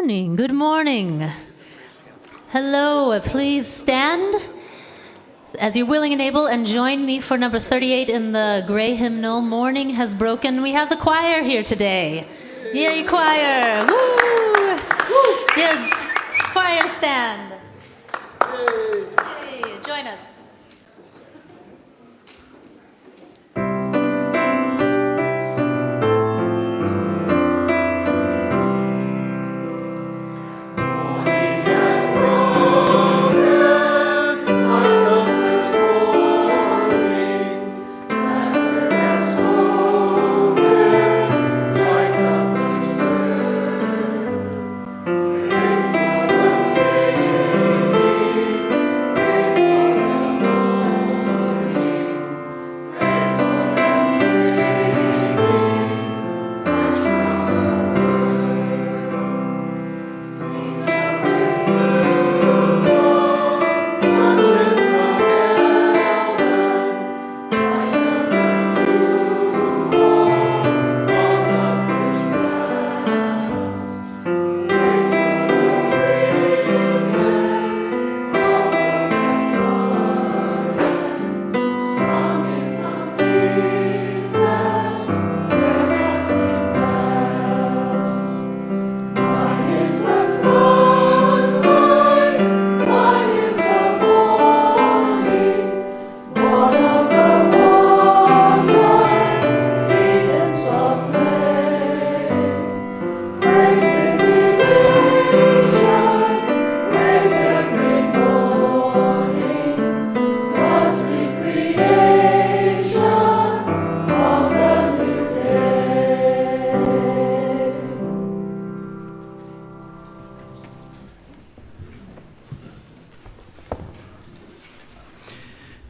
morning. Good morning. Hello. Please stand as you're willing and able and join me for number 38 in the gray hymnal, Morning Has Broken. We have the choir here today. Yay, choir. Woo! Yes, choir stand. Yay, join us.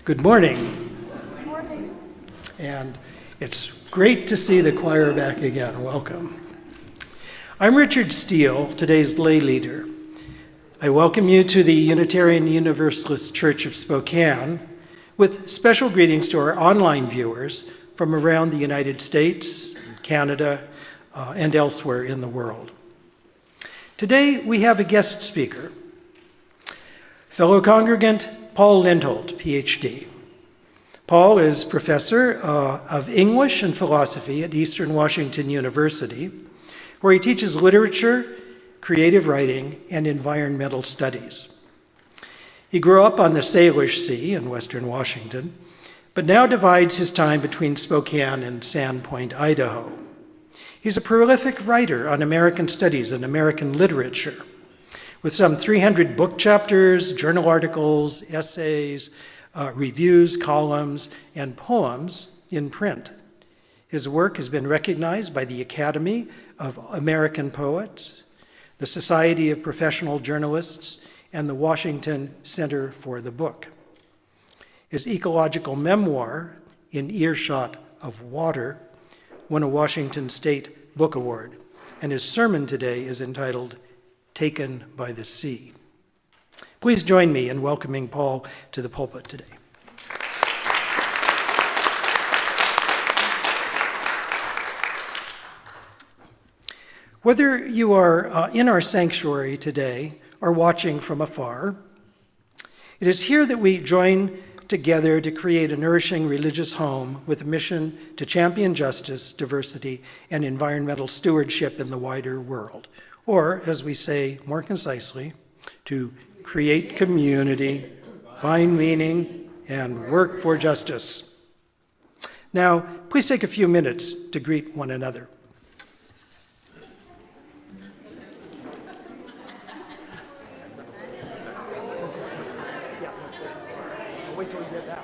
Good morning. Good morning. And it's great to see the choir back again. Welcome. I'm Richard Steele, today's lay leader. I welcome you to the Unitarian Universalist Church of Spokane, with special greetings to our online viewers from around the United States, Canada, and elsewhere in the world. Today we have a guest speaker, fellow congregant Paul Lindholt, PhD. Paul is professor of English and philosophy at Eastern Washington University, where he teaches literature, creative writing, and environmental studies. He grew up on the Salish Sea in Western Washington, but now divides his time between Spokane and Sandpoint, Idaho. He's a prolific writer on American studies and American literature, with some 300 book chapters, journal articles, essays, reviews, columns, and poems in print. His work has been recognized by the Academy of American Poets, the Society of Professional Journalists, and the Washington Center for the Book. His ecological memoir, In Earshot of Water, won a Washington State Book Award, and his sermon today is entitled Taken by the Sea. Please join me in welcoming Paul to the pulpit today. Whether you are in our sanctuary today or watching from afar, it is here that we join together to create a nourishing religious home with a mission to champion justice, diversity, and environmental stewardship in the wider world. Or, as we say more concisely, to create community, find meaning, and work for justice. Now, please take a few minutes to greet one another. Wait till we get that.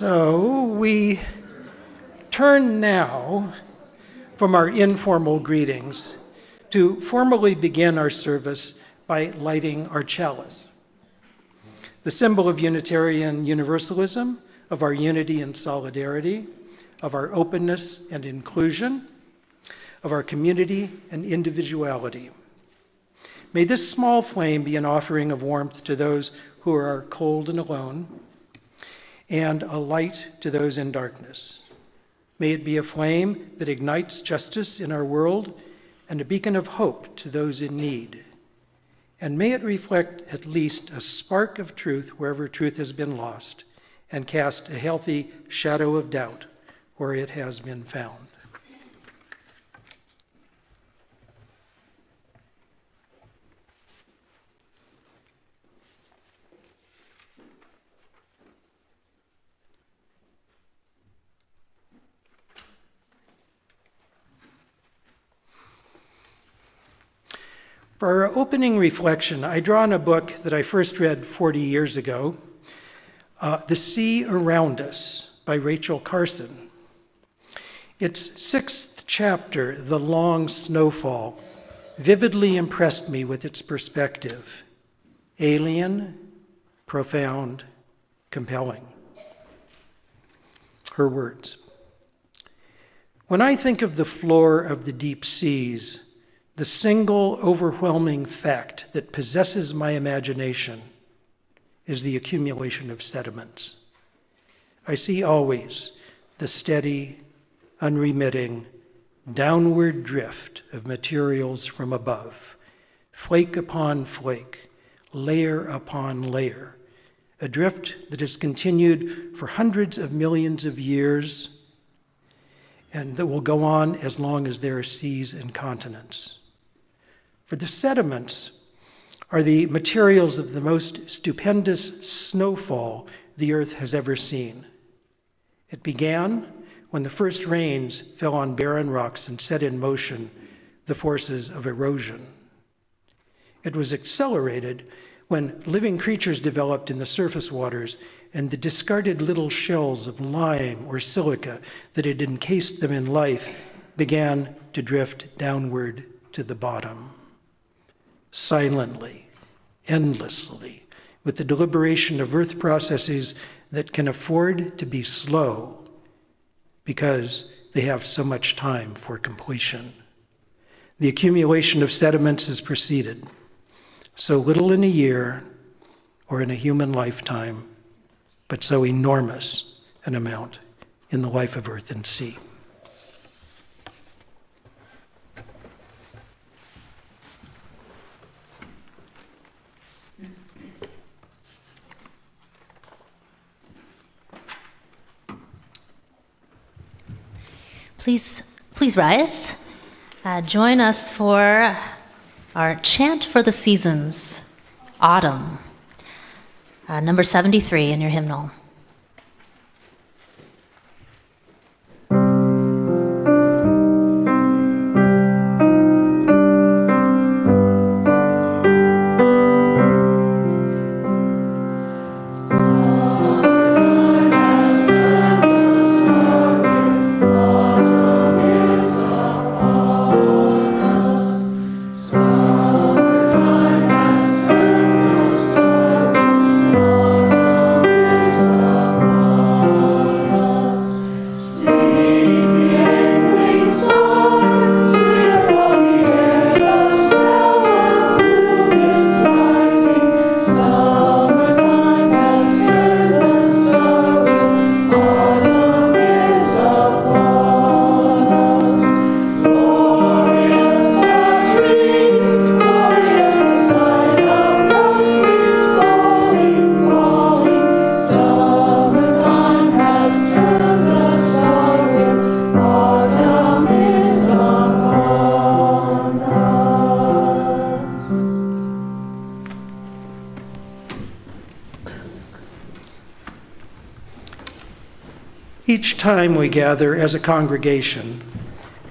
So we turn now from our informal greetings to formally begin our service by lighting our chalice, the symbol of Unitarian Universalism, of our unity and solidarity, of our openness and inclusion, of our community and individuality. May this small flame be an offering of warmth to those who are cold and alone, and a light to those in darkness. May it be a flame that ignites justice in our world and a beacon of hope to those in need. And may it reflect at least a spark of truth wherever truth has been lost, and cast a healthy shadow of doubt where it has been found. For our opening reflection, I draw on a book that I first read 40 years ago, The Sea Around Us by Rachel Carson. Its sixth chapter, The Long Snowfall, vividly impressed me with its perspective. Alien, profound, compelling. Her words. When I think of the floor of the deep seas, the single overwhelming fact that possesses my imagination is the accumulation of sediments. I see always the steady, unremitting, downward drift of materials from above, flake upon flake, layer upon layer, a drift that has continued for hundreds of millions of years and that will go on as long as there are seas and continents. For the sediments are the materials of the most stupendous snowfall the earth has ever seen. It began when the first rains fell on barren rocks and set in motion the forces of erosion. It was accelerated when living creatures developed in the surface waters and the discarded little shells of lime or silica that had encased them in life began to drift downward to the bottom. Silently, endlessly, with the deliberation of earth processes that can afford to be slow because they have so much time for completion. The accumulation of sediments has proceeded, so little in a year or in a human lifetime, but so enormous an amount in the life of earth and sea. Please rise. Join us for our chant for the seasons, autumn, number 73 in your hymnal. Each time we gather as a congregation,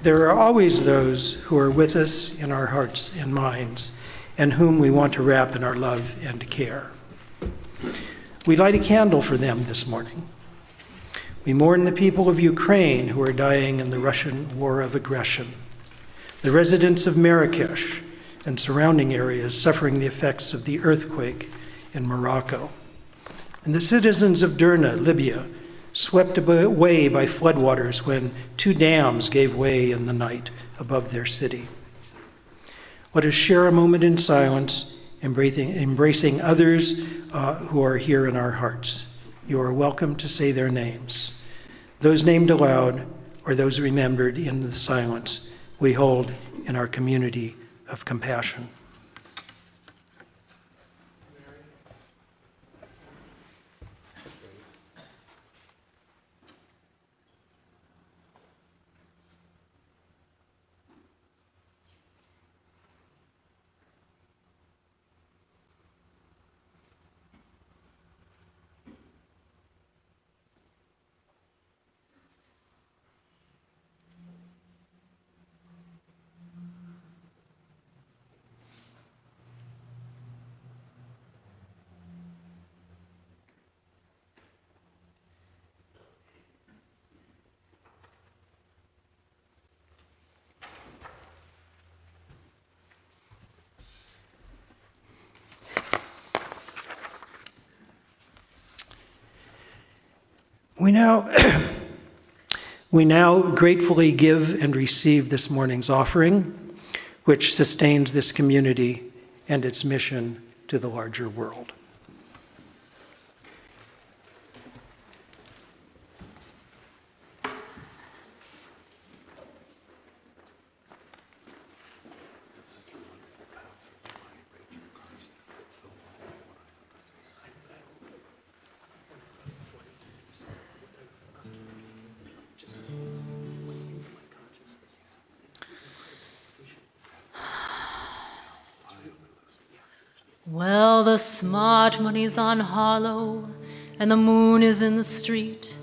there are always those who are with us in our hearts and minds, and whom we want to wrap in our love and care. We light a candle for them this morning, We mourn the people of Ukraine who are dying in the Russian war of aggression, the residents of Marrakesh and surrounding areas suffering the effects of the earthquake in Morocco, and the citizens of Derna, Libya, swept away by floodwaters when 2 dams gave way in the night above their city. Let us share a moment in silence, embracing others who are here in our hearts. You are welcome to say their names. Those named aloud or those remembered in the silence we hold in our community of compassion. We now gratefully give and receive this morning's offering, which sustains this community and its mission to the larger world. Well, the smart money's on Harlow, and the moon is in the street,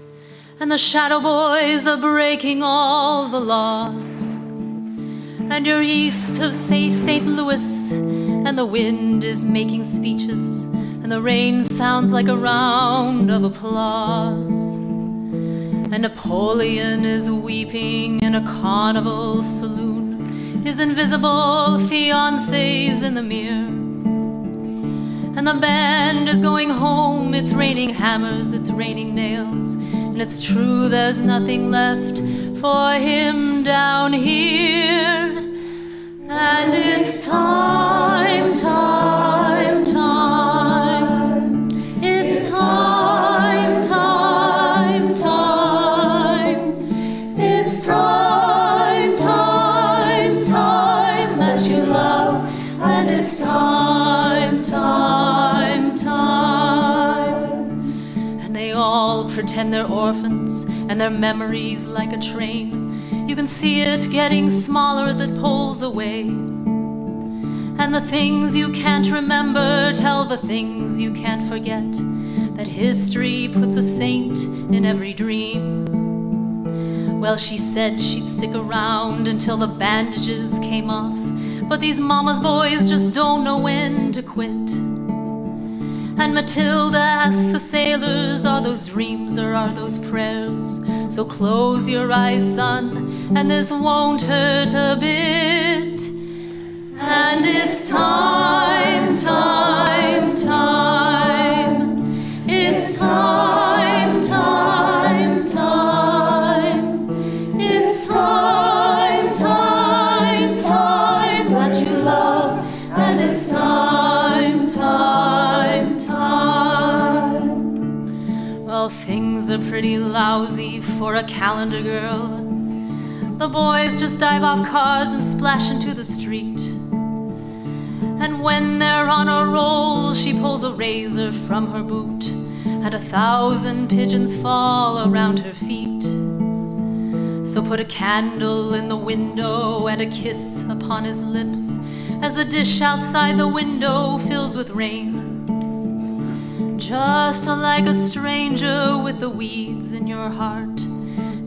and the shadow boys are breaking all the laws. And you're east of, say, St. Louis, and the wind is making speeches, and the rain sounds like a round of applause. And Napoleon is weeping in a carnival saloon, his invisible fiancé's in the mirror. And the band is going home, it's raining hammers, it's raining nails, and it's true there's nothing left for him down here. And it's time, time, time. It's time, time, time. It's time, time, time that you love, and it's time, time, time. And they all pretend they're orphans, and their memories like a train. You can see it getting smaller as it pulls away. And the things you can't remember tell the things you can't forget, that history puts a saint in every dream. Well, she said she'd stick around until the bandages came off, but these mama's boys just don't know when to quit. And Matilda asks the sailors, are those dreams or are those prayers? So close your eyes, son, and this won't hurt a bit. And it's time, time, time. It's time, time, time. It's time, time, time that you love, and it's time, time, time. Well, things are pretty lousy for a calendar girl. The boys just dive off cars and splash into the street. And when they're on a roll, she pulls a razor from her boot, and 1,000 pigeons fall around her feet. So put a candle in the window and a kiss upon his lips, as the dish outside the window fills with rain. Just like a stranger with the weeds in your heart,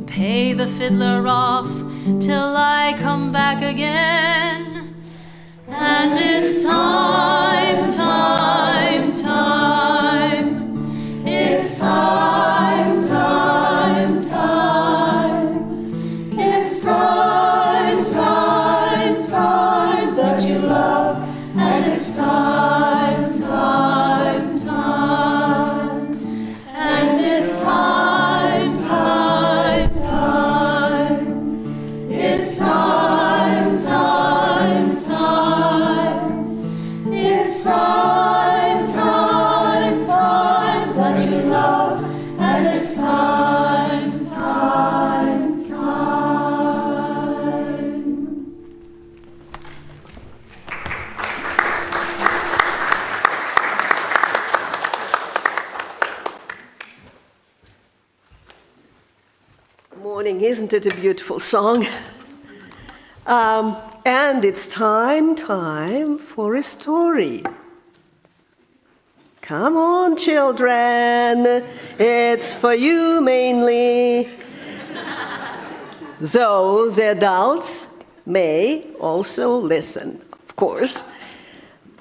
pay the fiddler off till I come back again. And it's time, time, time. It's time, time, morning. Isn't it a beautiful song? And it's time for a story. Come on, children. It's for you mainly. Though the adults may also listen, of course.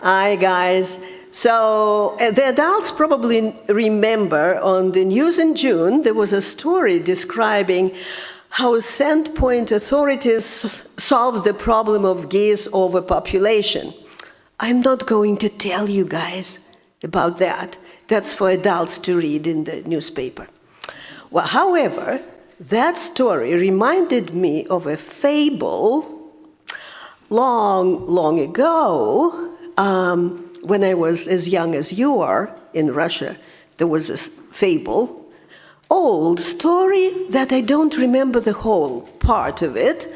Hi, guys. So the adults probably remember on the news in June, there was a story describing how Sandpoint authorities solved the problem of geese overpopulation. I'm not going to tell you guys about that. That's for adults to read in the newspaper. Well, however, that story reminded me of a fable long ago. When I was as young as you are in Russia, there was this fable, old story that I don't remember the whole part of it,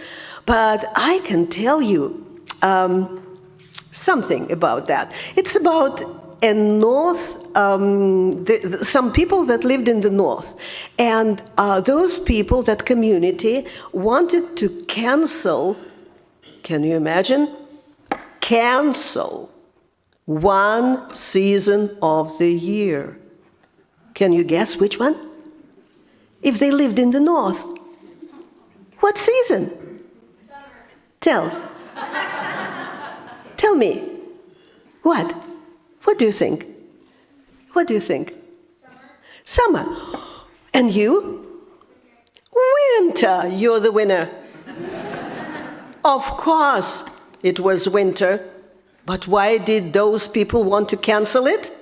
but I can tell you something about that. It's about a some people that lived in the north, and those people, that community, wanted to cancel, can you imagine? Cancel one season of the year. Can you guess which one? If they lived in the north. What season? Summer. Tell me. What? What do you think? What do you think? Summer. And you? Winter. You're the winner. Of course it was winter. But why did those people want to cancel it?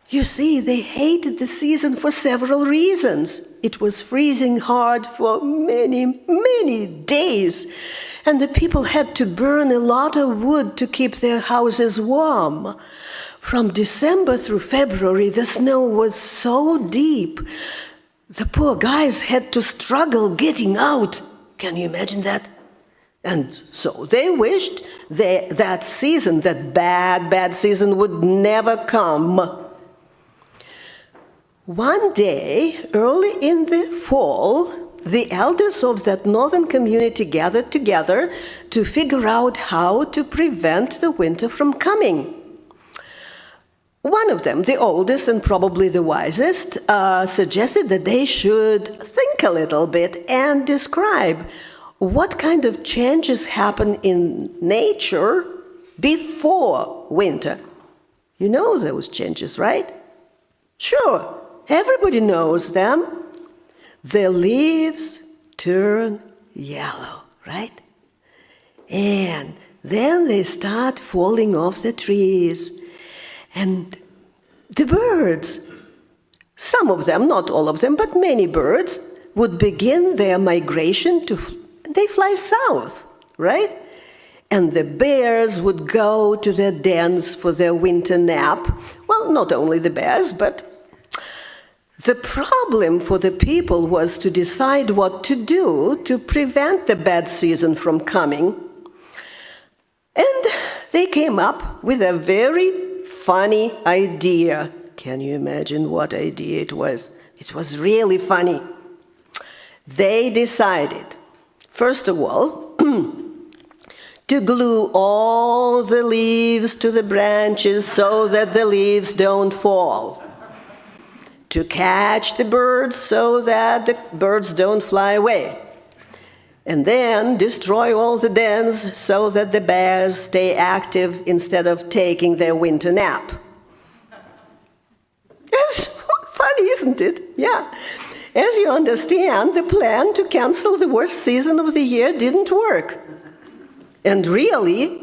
You see, they hated the season for several reasons. It was freezing hard for many days, and the people had to burn a lot of wood to keep their houses warm. From December through February, the snow was so deep. The poor guys had to struggle getting out. Can you imagine that? And so they wished that season, that bad season, would never come. One day, early in the fall, the elders of that northern community gathered together to figure out how to prevent the winter from coming. One of them, the oldest and probably the wisest, suggested that they should think a little bit and describe what kind of changes happen in nature before winter. You know those changes, right? Sure, everybody knows them. The leaves turn yellow, right? And then they start falling off the trees. And the birds, some of them, not all of them, but many birds, would begin their migration they fly south, right? And the bears would go to their dens for their winter nap. Well, not only the bears, but the problem for the people was to decide what to do to prevent the bad season from coming. And they came up with a very funny idea. Can you imagine what idea it was? It was really funny. They decided, first of all, to glue all the leaves to the branches so that the leaves don't fall. To catch the birds so that the birds don't fly away. And then destroy all the dens so that the bears stay active instead of taking their winter nap. It's funny, isn't it? Yeah. As you understand, the plan to cancel the worst season of the year didn't work. And really,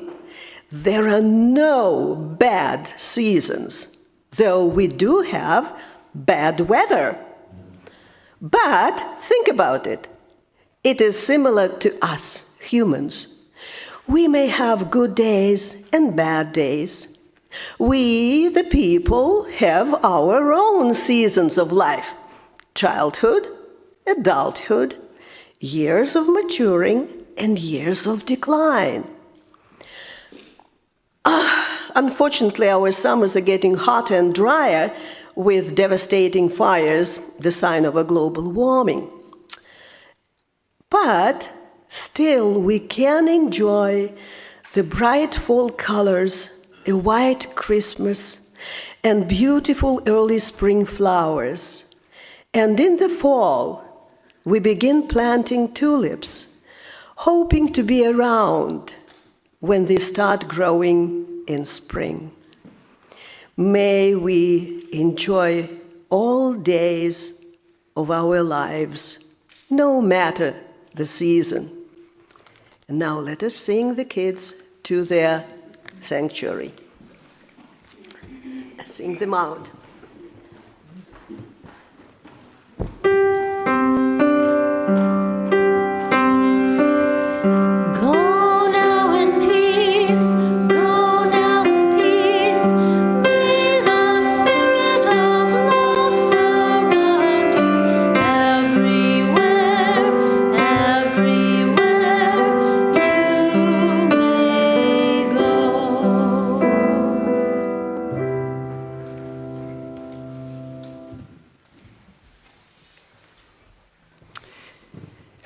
there are no bad seasons, though we do have bad weather. But think about it. It is similar to us, humans. We may have good days and bad days. We, the people, have our own seasons of life. Childhood, adulthood, years of maturing, and years of decline. Unfortunately, our summers are getting hotter and drier with devastating fires, the sign of a global warming. But still we can enjoy the bright fall colors, a white Christmas, and beautiful early spring flowers. And in the fall, we begin planting tulips, hoping to be around when they start growing in spring. May we enjoy all days of our lives, no matter the season. And now let us sing the kids to their sanctuary. Sing them out. Go now in peace, go now in peace. May the spirit of love surround you everywhere, everywhere you may go.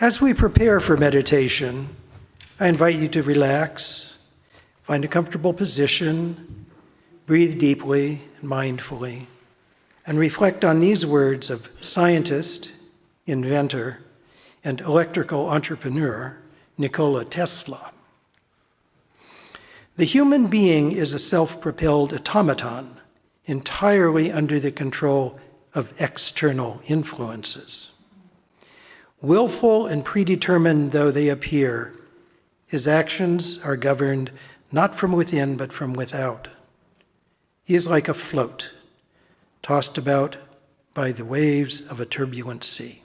As we prepare for meditation, I invite you to relax, find a comfortable position, breathe deeply and mindfully, and reflect on these words of scientist, inventor, and electrical entrepreneur Nikola Tesla. The human being is a self-propelled automaton, entirely under the control of external influences. Willful and predetermined though they appear, his actions are governed not from within but from without. He is like a float, tossed about by the waves of a turbulent sea.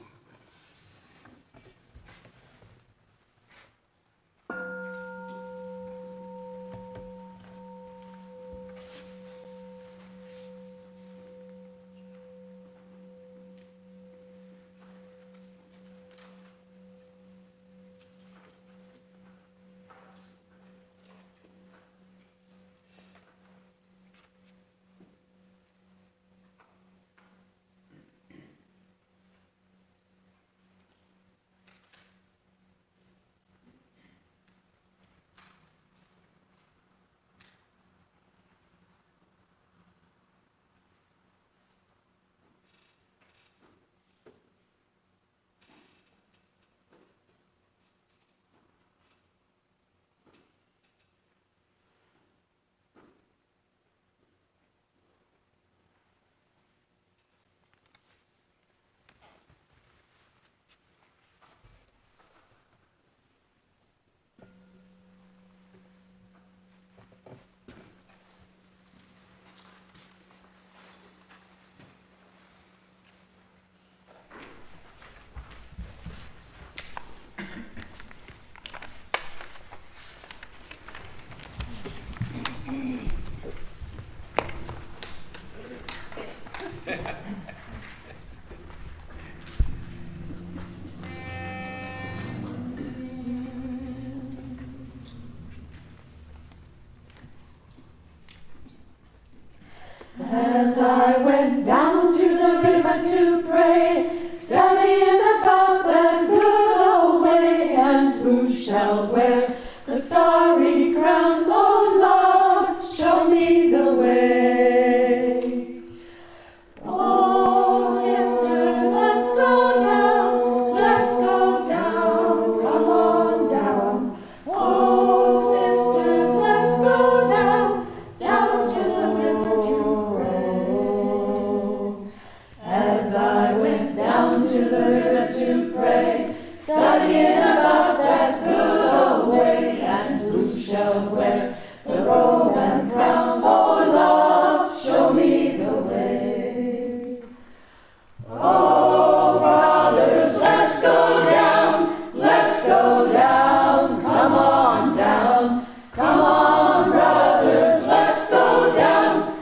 As I went down to the river to pray, studying about that good old way, and who shall wear the starry crown? Oh Lord, show me the way. Oh sisters, let's go down, come on down. Oh sisters, let's go down to the river to pray. As I went down to the river to pray, studying about that good old way, and who shall wear the robe and crown? Oh Lord, show me the way. Oh brothers, let's go down, come on down. Come on brothers, let's go down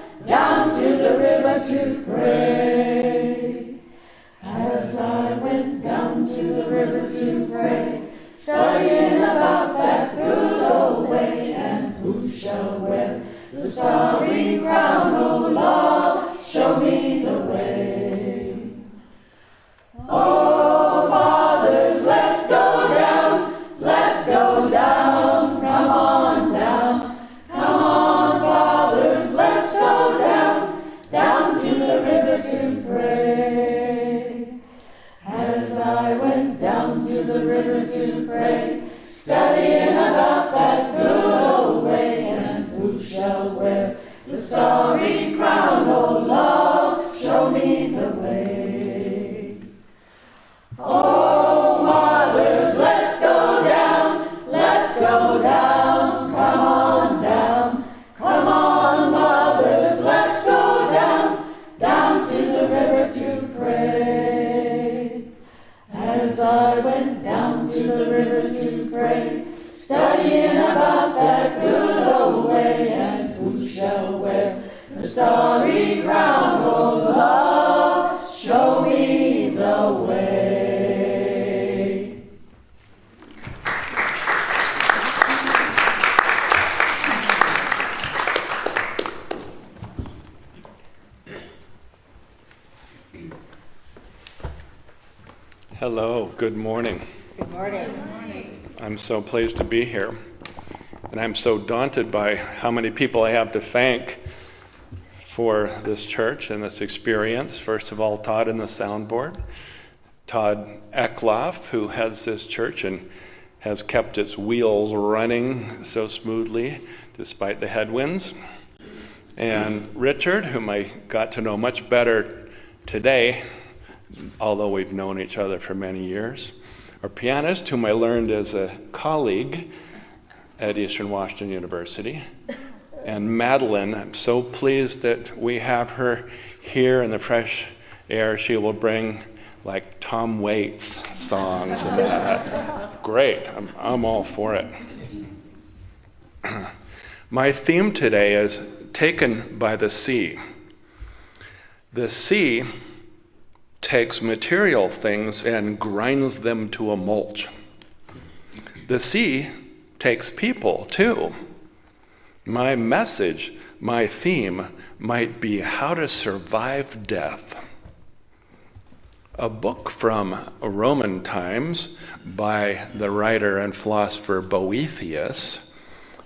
to the river to pray. As I went down to the river to pray, studying about that good old way, and who shall wear the starry crown? Oh Lord, show me the way. Oh fathers, let's go the starry crown, oh love, show me the way. Oh, mothers, let's go down, let's go down, come on down. Come on, mothers, let's go down, down to the river to pray. As I went down to the river to pray, studying about that good old way, and who shall wear the starry crown, oh love, show me the way. Hello, good morning. Good morning. I'm so pleased to be here. And I'm so daunted by how many people I have to thank for this church and this experience. First of all, Todd in the soundboard. Todd Eckloff, who heads this church and has kept its wheels running so smoothly despite the headwinds. And Richard, whom I got to know much better today, although we've known each other for many years. Our pianist, whom I learned as a colleague at Eastern Washington University. And Madeline, I'm so pleased that we have her here in the fresh air. She will bring like Tom Waits songs and that. Great, I'm all for it. My theme today is taken by the sea. The sea takes material things and grinds them to a mulch. The sea takes people too. My message, my theme, might be how to survive death. A book from Roman times by the writer and philosopher Boethius,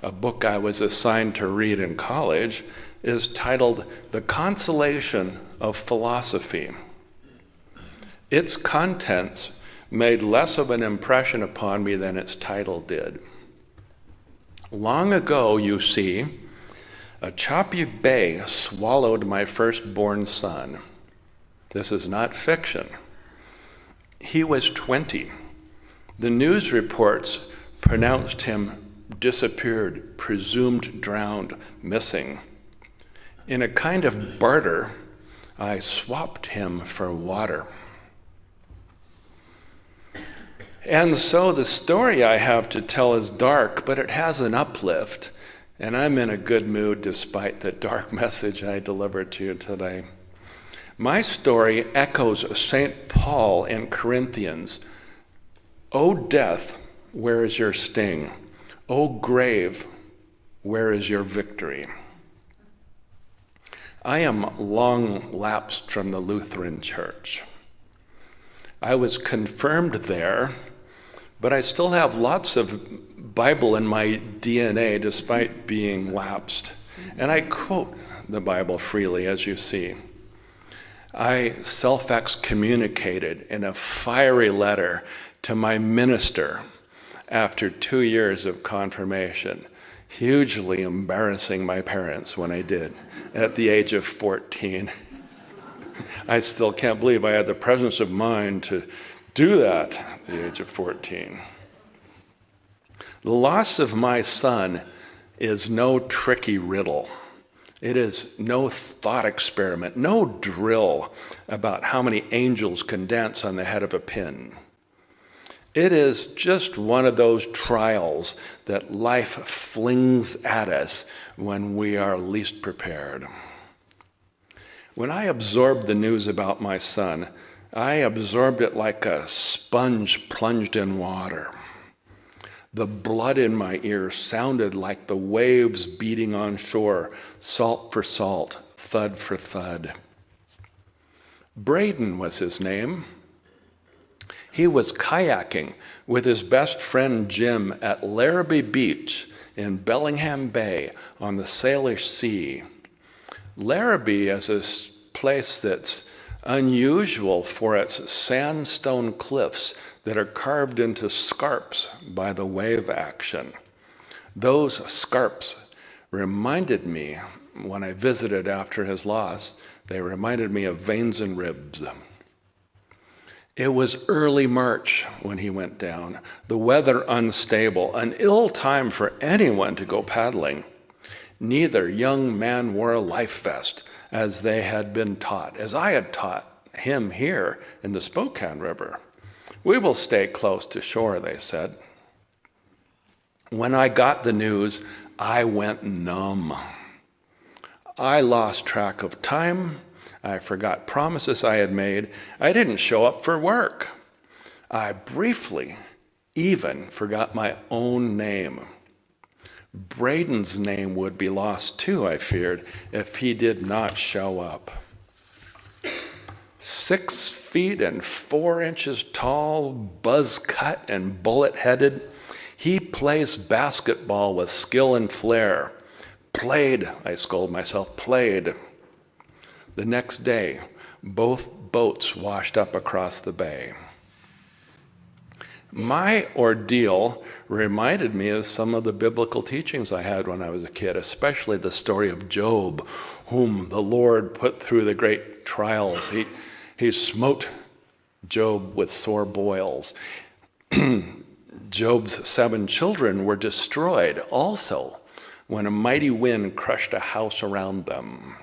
a book I was assigned to read in college, is titled The Consolation of Philosophy. Its contents made less of an impression upon me than its title did. Long ago, you see, a choppy bay swallowed my firstborn son. This is not fiction. He was 20. The news reports pronounced him disappeared, presumed drowned, missing. In a kind of barter, I swapped him for water. And so the story I have to tell is dark, but it has an uplift, and I'm in a good mood despite the dark message I delivered to you today. My story echoes St. Paul in Corinthians. O death, where is your sting? O grave, where is your victory? I am long lapsed from the Lutheran Church. I was confirmed there, but I still have lots of Bible in my DNA despite being lapsed. And I quote the Bible freely, as you see. I self-excommunicated in a fiery letter to my minister after 2 years of confirmation, hugely embarrassing my parents when I did at the age of 14. I still can't believe I had the presence of mind to do that at the age of 14. The loss of my son is no tricky riddle. It is no thought experiment, no drill about how many angels can dance on the head of a pin. It is just one of those trials that life flings at us when we are least prepared. When I absorbed the news about my son, I absorbed it like a sponge plunged in water. The blood in my ears sounded like the waves beating on shore, salt for salt, thud for thud. Braden was his name. He was kayaking with his best friend Jim at Larrabee Beach in Bellingham Bay on the Salish Sea. Larrabee is a place that's unusual for its sandstone cliffs that are carved into scarps by the wave action. Those scarps reminded me, when I visited after his loss, they reminded me of veins and ribs. It was early March when he went down, the weather unstable, an ill time for anyone to go paddling. Neither young man wore a life vest, as they had been taught, as I had taught him here in the Spokane River. We will stay close to shore, they said. When I got the news, I went numb. I lost track of time. I forgot promises I had made. I didn't show up for work. I briefly even forgot my own name. Braden's name would be lost too, I feared, if he did not show up. 6 feet and 4 inches tall, buzz-cut and bullet-headed, he plays basketball with skill and flair. Played, I scold myself, played. The next day, both boats washed up across the bay. My ordeal reminded me of some of the biblical teachings I had when I was a kid, especially the story of Job, whom the Lord put through the great trials. He smote Job with sore boils. Job's 7 children were destroyed also when a mighty wind crushed a house around them.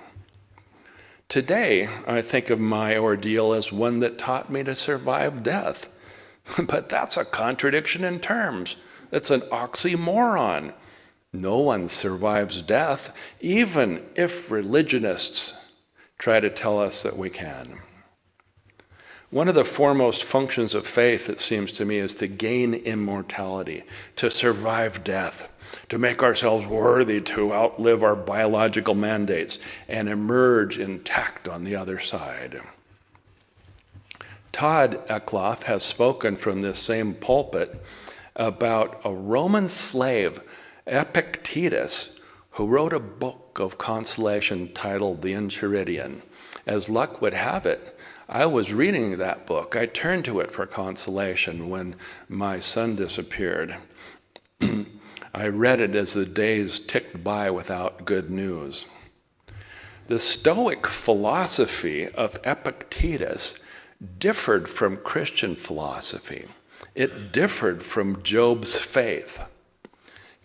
Today, I think of my ordeal as one that taught me to survive death. But that's a contradiction in terms. It's an oxymoron. No one survives death, even if religionists try to tell us that we can. One of the foremost functions of faith, it seems to me, is to gain immortality, to survive death, to make ourselves worthy to outlive our biological mandates and emerge intact on the other side. Todd Eckloff has spoken from this same pulpit about a Roman slave, Epictetus, who wrote a book of consolation titled The Enchiridion. As luck would have it, I was reading that book. I turned to it for consolation when my son disappeared. I read it as the days ticked by without good news. The Stoic philosophy of Epictetus differed from Christian philosophy. It differed from Job's faith.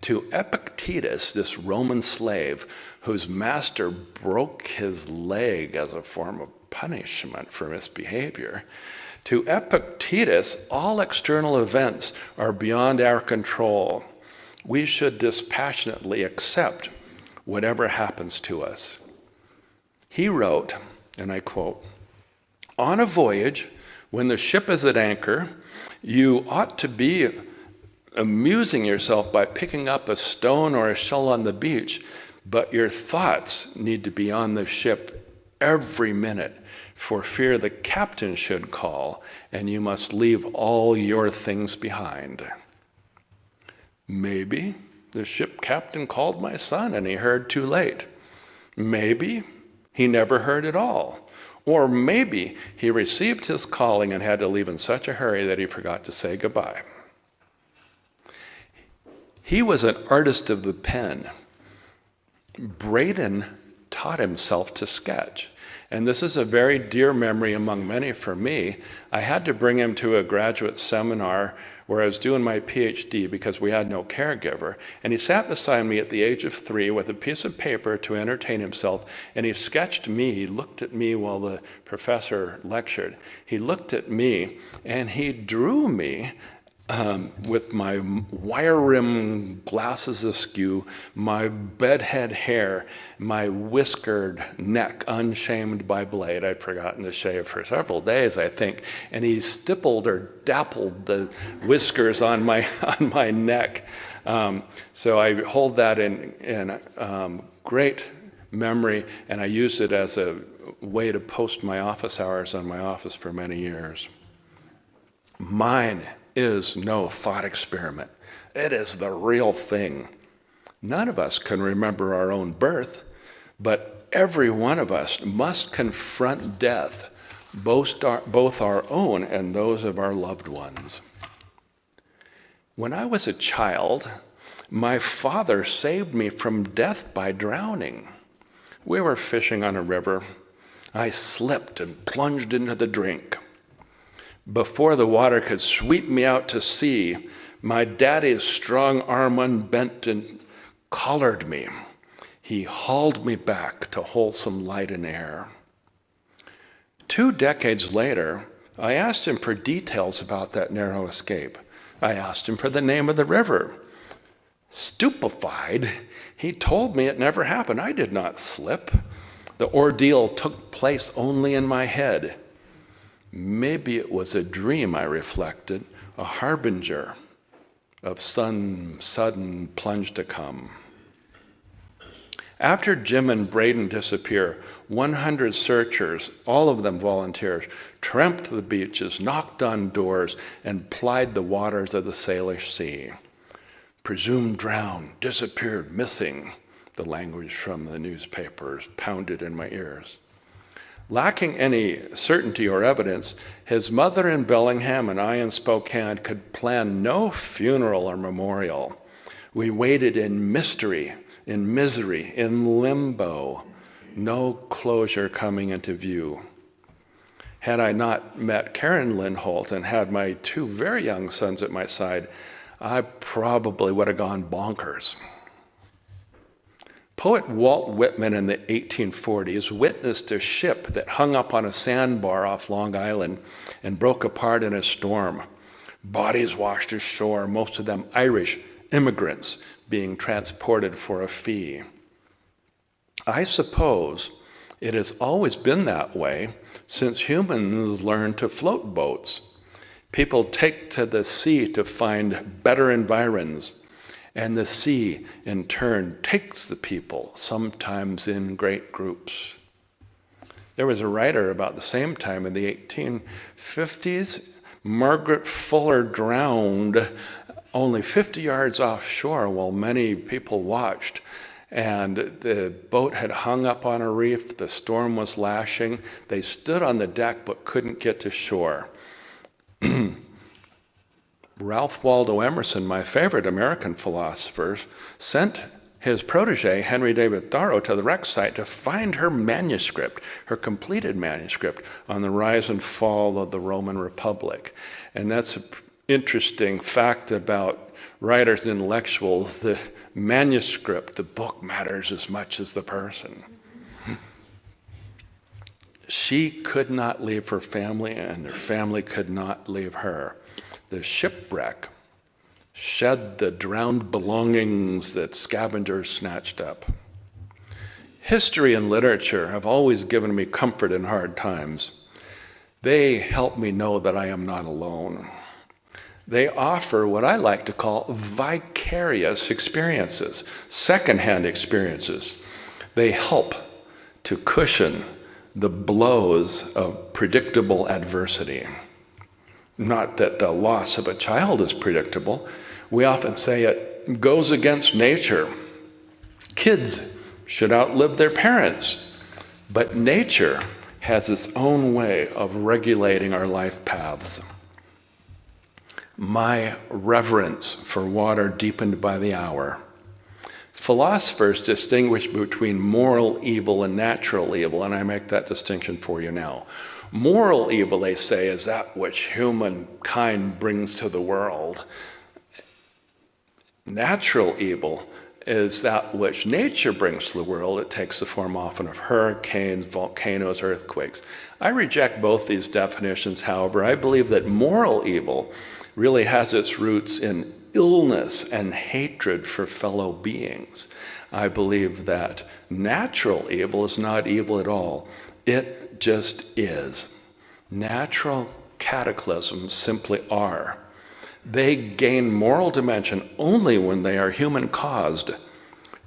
To Epictetus, this Roman slave whose master broke his leg as a form of punishment for misbehavior, to Epictetus, all external events are beyond our control. We should dispassionately accept whatever happens to us. He wrote, and I quote, "On a voyage, when the ship is at anchor, you ought to be amusing yourself by picking up a stone or a shell on the beach, but your thoughts need to be on the ship every minute, for fear the captain should call, and you must leave all your things behind." Maybe the ship captain called my son and he heard too late. Maybe he never heard at all. Or maybe he received his calling and had to leave in such a hurry that he forgot to say goodbye. He was an artist of the pen. Braden taught himself to sketch. And this is a very dear memory among many for me. I had to bring him to a graduate seminar where I was doing my PhD because we had no caregiver. And he sat beside me at the age of 3 with a piece of paper to entertain himself, and he sketched me. He looked at me while the professor lectured. He looked at me, and he drew me with my wire rim glasses askew, my bedhead hair, my whiskered neck unshamed by blade. I'd forgotten to shave for several days, I think. And he stippled or dappled the whiskers on my neck. So I hold that in great memory, and I used it as a way to post my office hours on my office for many years. Mine is no thought experiment. It is the real thing. None of us can remember our own birth, but every one of us must confront death, both our own and those of our loved ones. When I was a child, My father saved me from death by drowning. We were fishing on a river. I slipped and plunged into the drink. Before the water could sweep me out to sea, my daddy's strong arm unbent and collared me. He hauled me back to wholesome light and air. 2 decades later, I asked him for details about that narrow escape. I asked him for the name of the river. Stupefied, he told me it never happened. I did not slip. The ordeal took place only in my head. Maybe it was a dream, I reflected, a harbinger of some sudden plunge to come. After Jim and Braden disappear, 100 searchers, all of them volunteers, tramped the beaches, knocked on doors, and plied the waters of the Salish Sea. Presumed drowned, disappeared, missing, the language from the newspapers pounded in my ears. Lacking any certainty or evidence, his mother in Bellingham and I in Spokane could plan no funeral or memorial. We waited in mystery, in misery, in limbo, no closure coming into view. Had I not met Karen Lindholt and had my 2 very young sons at my side, I probably would have gone bonkers. Poet Walt Whitman in the 1840s witnessed a ship that hung up on a sandbar off Long Island and broke apart in a storm. Bodies washed ashore, most of them Irish immigrants being transported for a fee. I suppose it has always been that way since humans learned to float boats. People take to the sea to find better environs, and the sea, in turn, takes the people, sometimes in great groups. There was a writer about the same time in the 1850s. Margaret Fuller drowned only 50 yards offshore while many people watched. And the boat had hung up on a reef. The storm was lashing. They stood on the deck but couldn't get to shore. Ralph Waldo Emerson, my favorite American philosopher, sent his protege, Henry David Thoreau, to the wreck site to find her manuscript, her completed manuscript, on the rise and fall of the Roman Republic. And that's an interesting fact about writers and intellectuals. The manuscript, the book, matters as much as the person. She could not leave her family, and her family could not leave her. The shipwreck shed the drowned belongings that scavengers snatched up. History and literature have always given me comfort in hard times. They help me know that I am not alone. They offer what I like to call vicarious experiences, secondhand experiences. They help to cushion the blows of predictable adversity. Not that the loss of a child is predictable. We often say it goes against nature. Kids should outlive their parents, but nature has its own way of regulating our life paths. My reverence for water deepened by the hour. Philosophers distinguish between moral evil and natural evil, and I make that distinction for you now. Moral evil, they say, is that which humankind brings to the world. Natural evil is that which nature brings to the world. It takes the form often of hurricanes, volcanoes, earthquakes. I reject both these definitions, however. I believe that moral evil really has its roots in illness and hatred for fellow beings. I believe that natural evil is not evil at all. It just is. Natural cataclysms simply are. They gain moral dimension only when they are human-caused,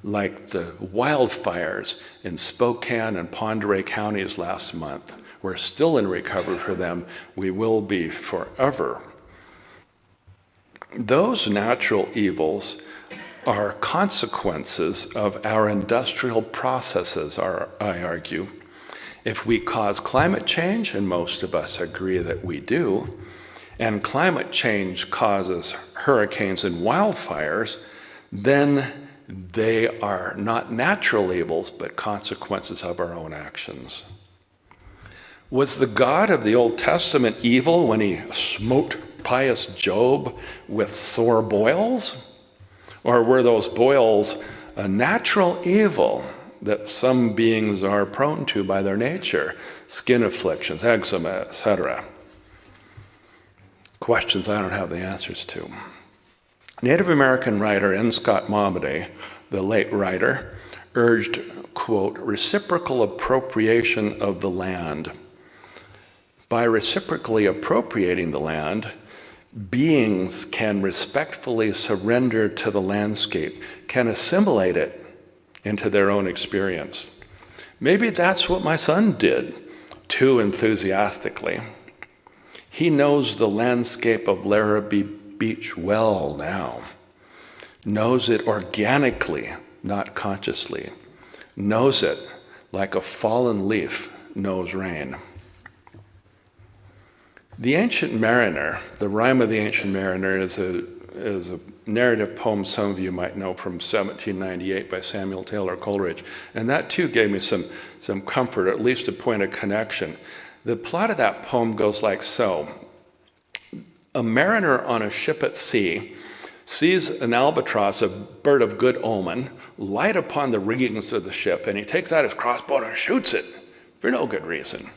like the wildfires in Spokane and Pend Oreille counties last month. We're still in recovery for them. We will be forever. Those natural evils are consequences of our industrial processes, I argue. If we cause climate change, and most of us agree that we do, and climate change causes hurricanes and wildfires, then they are not natural evils, but consequences of our own actions. Was the God of the Old Testament evil when he smote pious Job with sore boils? Or were those boils a natural evil that some beings are prone to by their nature? Skin afflictions, eczema, etc. Questions I don't have the answers to. Native American writer N. Scott Momaday, the late writer, urged, quote, reciprocal appropriation of the land. By reciprocally appropriating the land, beings can respectfully surrender to the landscape, can assimilate it into their own experience. Maybe that's what my son did, too enthusiastically. He knows the landscape of Larrabee Beach well now, knows it organically, not consciously, knows it like a fallen leaf knows rain. The Ancient Mariner, the Rime of the Ancient Mariner, is a narrative poem some of you might know from 1798 by Samuel Taylor Coleridge. And that too gave me some comfort, or at least a point of connection. The plot of that poem goes like so. A mariner on a ship at sea sees an albatross, a bird of good omen, light upon the riggings of the ship, and he takes out his crossbow and shoots it for no good reason.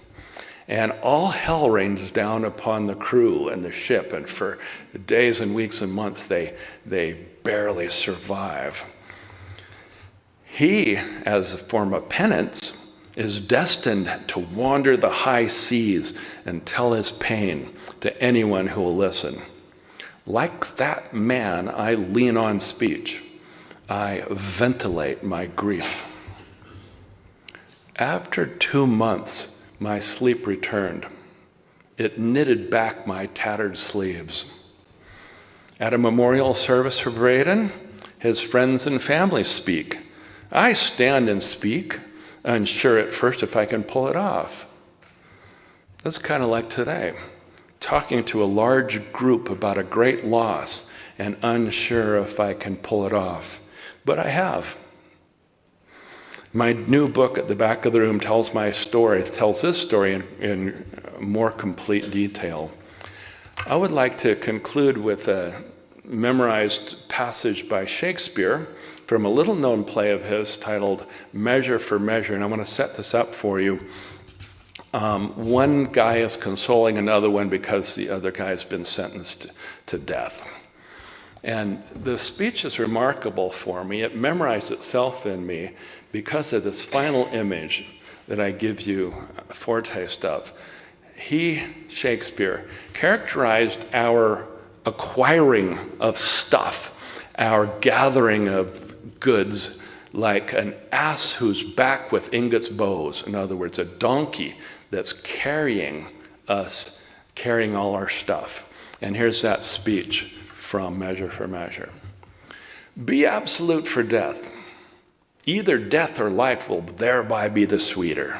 And all hell rains down upon the crew and the ship, and for days and weeks and months they barely survive. He, as a form of penance, is destined to wander the high seas and tell his pain to anyone who will listen. Like that man, I lean on speech. I ventilate my grief. After 2 months, my sleep returned. It knitted back my tattered sleeves. At a memorial service for Braden, his friends and family speak. I stand and speak, unsure at first if I can pull it off. That's kind of like today, talking to a large group about a great loss and unsure if I can pull it off. But I have. My new book at the back of the room tells this story in more complete detail. I would like to conclude with a memorized passage by Shakespeare from a little-known play of his titled Measure for Measure, and I want to set this up for you. One guy is consoling another one because the other guy has been sentenced to death. And the speech is remarkable for me. It memorized itself in me because of this final image that I give you a foretaste of. He, Shakespeare, characterized our acquiring of stuff, our gathering of goods, like an ass whose back with ingots bows. In other words, a donkey that's carrying us, carrying all our stuff. And here's that speech from Measure for Measure. Be absolute for death. Either death or life will thereby be the sweeter.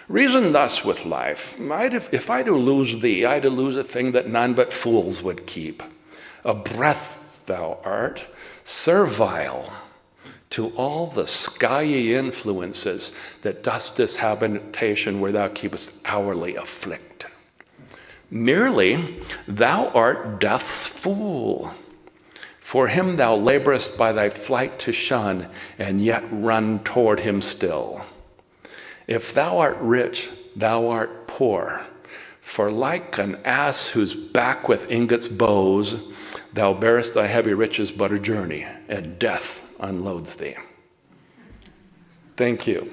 Reason thus with life. If I do lose thee, I do lose a thing that none but fools would keep. A breath thou art, servile to all the skyey influences that dost this habitation where thou keepest hourly afflict. Merely thou art death's fool. For him thou laborest by thy flight to shun, and yet run toward him still. If thou art rich, thou art poor. For like an ass whose back with ingots bows, thou bearest thy heavy riches but a journey, and death unloads thee. Thank you.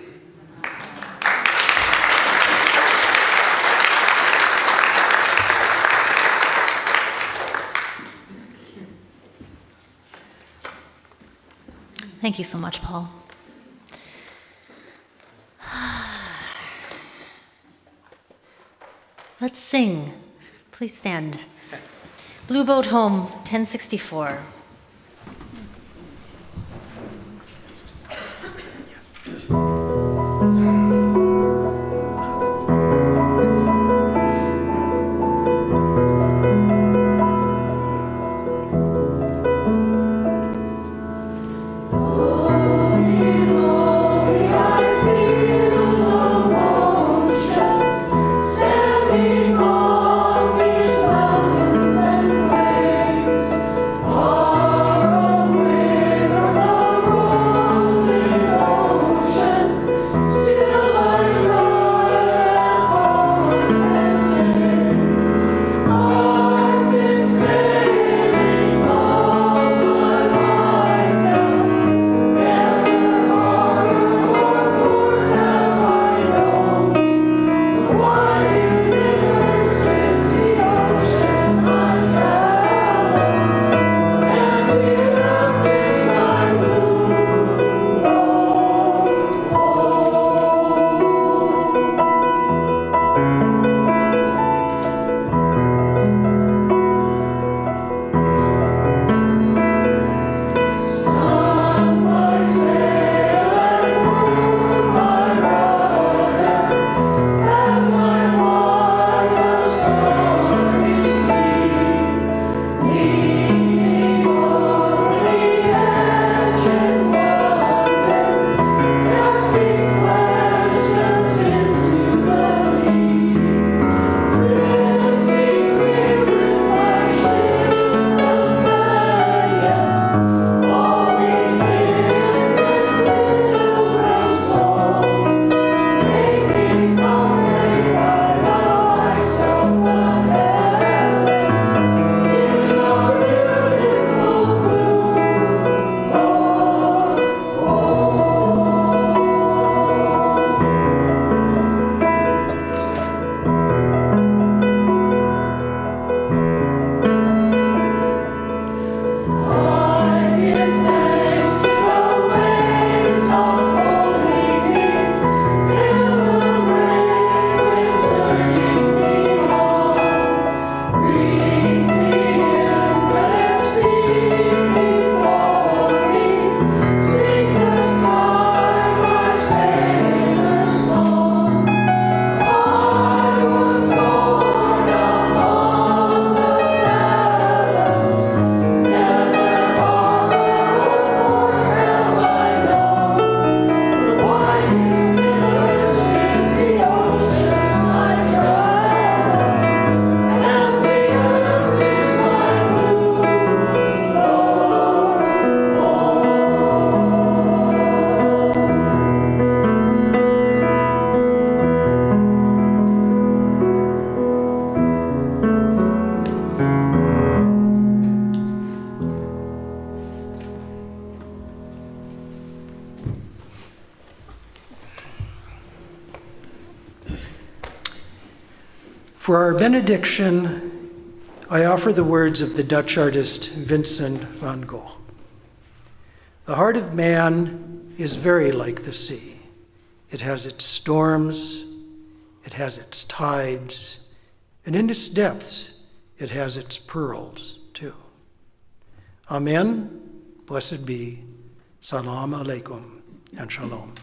Thank you so much, Paul. Let's sing. Please stand. Blue Boat Home, 1064. For our benediction, I offer the words of the Dutch artist Vincent van Gogh. The heart of man is very like the sea. It has its storms, it has its tides, and in its depths, it has its pearls too. Amen, blessed be, salam alaikum, and shalom.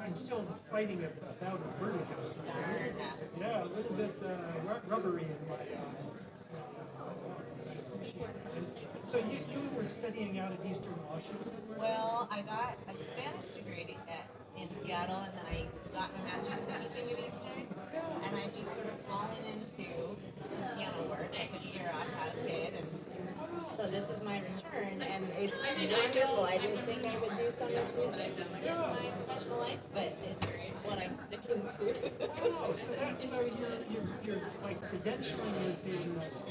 I'm still fighting about a vertigo. So yeah, a little bit rubbery in my. I appreciate that. And so you were studying out at Eastern Washington? Well, I got a Spanish degree in Seattle, and then I got my master's in teaching at Eastern, and I've just sort of fallen into some piano work. I took a year off, had a kid, and so this is my return, and it's wonderful. I didn't think I would do so much music in my professional life, but it's what I'm sticking to. Oh, so your like credentialing is in Spanish.